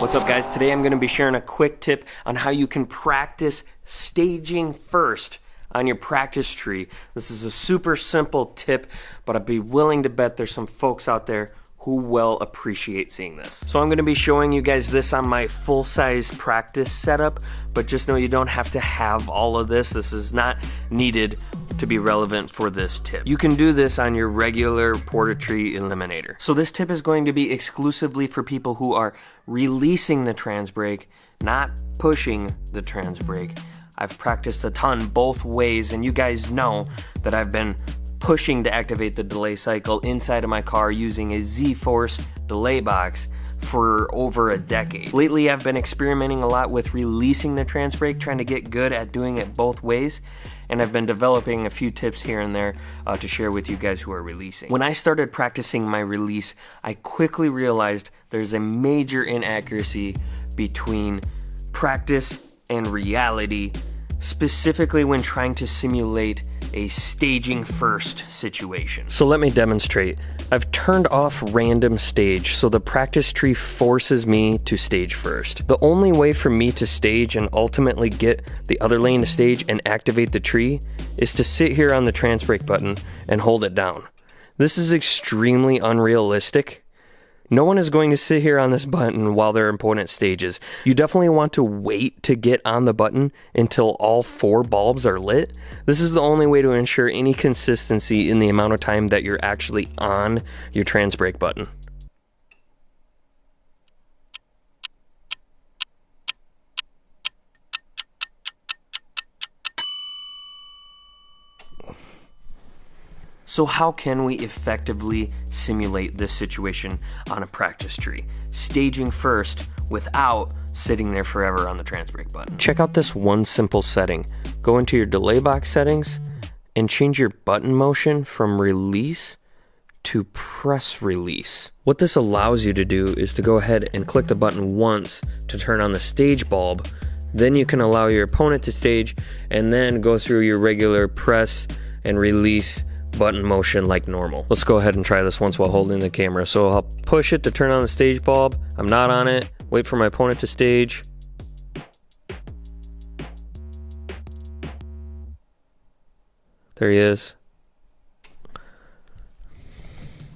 What's up, guys? Today I'm going to be sharing a quick tip on how you can practice staging first on your practice tree. This is a super simple tip, but I'd be willing to bet there's some folks out there who will appreciate seeing this. So I'm going to be showing you guys this on my full-size practice setup, but just know you don't have to have all of this. This is not needed to be relevant for this tip. You can do this on your regular porta-tree eliminator. So this tip is going to be exclusively for people who are releasing the trans brake, not pushing the trans brake. I've practiced a ton both ways, and you guys know that I've been pushing to activate the delay cycle inside of my car using a Z-Force delay box for over a decade. Lately, I've been experimenting a lot with releasing the trans brake, trying to get good at doing it both ways, and I've been developing a few tips here and there to share with you guys who are releasing. When I started practicing my release, I quickly realized there's a major inaccuracy between practice and reality, specifically when trying to simulate a staging first situation. So let me demonstrate. I've turned off random stage, so the practice tree forces me to stage first. The only way for me to stage and ultimately get the other lane to stage and activate the tree is to sit here on the trans brake button and hold it down. This is extremely unrealistic. No one is going to sit here on this button while their opponent stages. You definitely want to wait to get on the button until all 4 bulbs are lit. This is the only way to ensure any consistency in the amount of time that you're actually on your trans brake button. So how can we effectively simulate this situation on a practice tree? Staging first without sitting there forever on the trans brake button. Check out this one simple setting. Go into your delay box settings and change your button motion from release to press release. What this allows you to do is to go ahead and click the button once to turn on the stage bulb. Then you can allow your opponent to stage and then go through your regular press and release button motion like normal. Let's go ahead and try this once while holding the camera. So I'll push it to turn on the stage bulb. I'm not on it. Wait for my opponent to stage. There he is.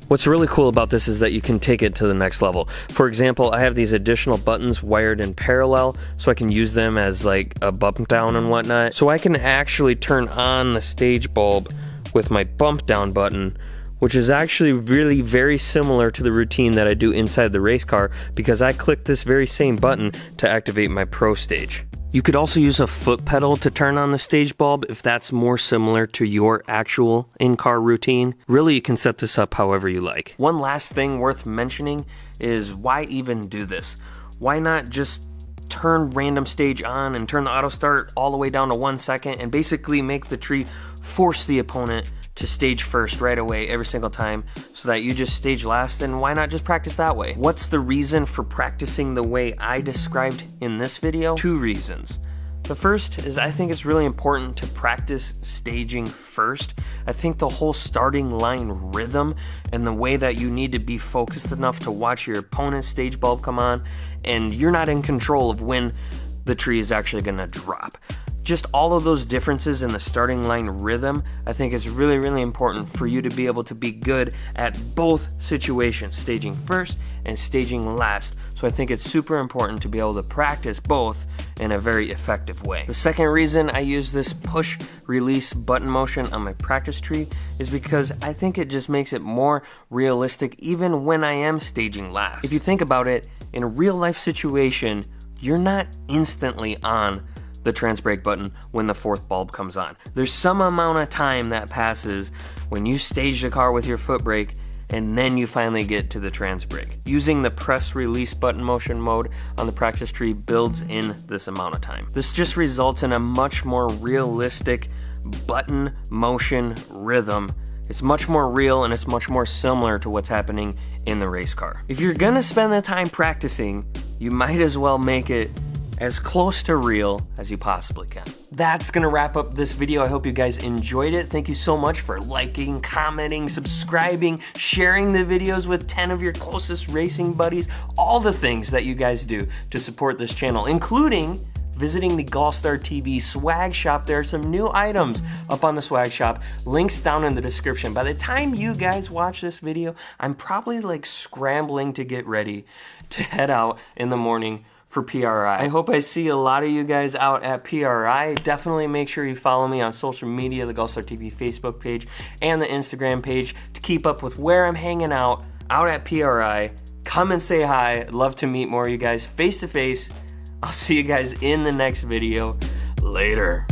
What's really cool about this is that you can take it to the next level. For example, I have these additional buttons wired in parallel so I can use them as like a bump down and whatnot. So I can actually turn on the stage bulb with my bump down button, which is actually really very similar to the routine that I do inside the race car because I click this very same button to activate my pro stage. You could also use a foot pedal to turn on the stage bulb if that's more similar to your actual in-car routine. Really, you can set this up however you like. One last thing worth mentioning is why even do this? Why not just turn random stage on and turn the auto start all the way down to 1 second and basically make the tree force the opponent to stage first right away every single time so that you just stage last? And why not just practice that way? What's the reason for practicing the way I described in this video? 2 reasons. The first is I think it's really important to practice staging first. I think the whole starting line rhythm and the way that you need to be focused enough to watch your opponent's stage bulb come on, and you're not in control of when the tree is actually going to drop. Just all of those differences in the starting line rhythm, I think is really, really important for you to be able to be good at both situations, staging first and staging last. So I think it's super important to be able to practice both in a very effective way. The second reason I use this push release button motion on my practice tree is because I think it just makes it more realistic even when I am staging last. If you think about it, in a real life situation, you're not instantly on the trans brake button when the 4th bulb comes on. There's some amount of time that passes when you stage the car with your foot brake and then you finally get to the trans brake. Using the press release button motion mode on the practice tree builds in this amount of time. This just results in a much more realistic button motion rhythm. It's much more real and it's much more similar to what's happening in the race car. If you're gonna spend the time practicing, you might as well make it as close to real as you possibly can. That's gonna wrap up this video. I hope you guys enjoyed it. Thank you so much for liking, commenting, subscribing, sharing the videos with 10 of your closest racing buddies, all the things that you guys do to support this channel, including visiting the GallStar TV swag shop. There are some new items up on the swag shop. Links down in the description. By the time you guys watch this video, I'm probably like scrambling to get ready to head out in the morning for PRI. I hope I see a lot of you guys out at PRI. Definitely make sure you follow me on social media, the GallStar TV Facebook page and the Instagram page, to keep up with where I'm hanging out at PRI. Come and say hi. I'd love to meet more of you guys face to face. I'll see you guys in the next video. Later.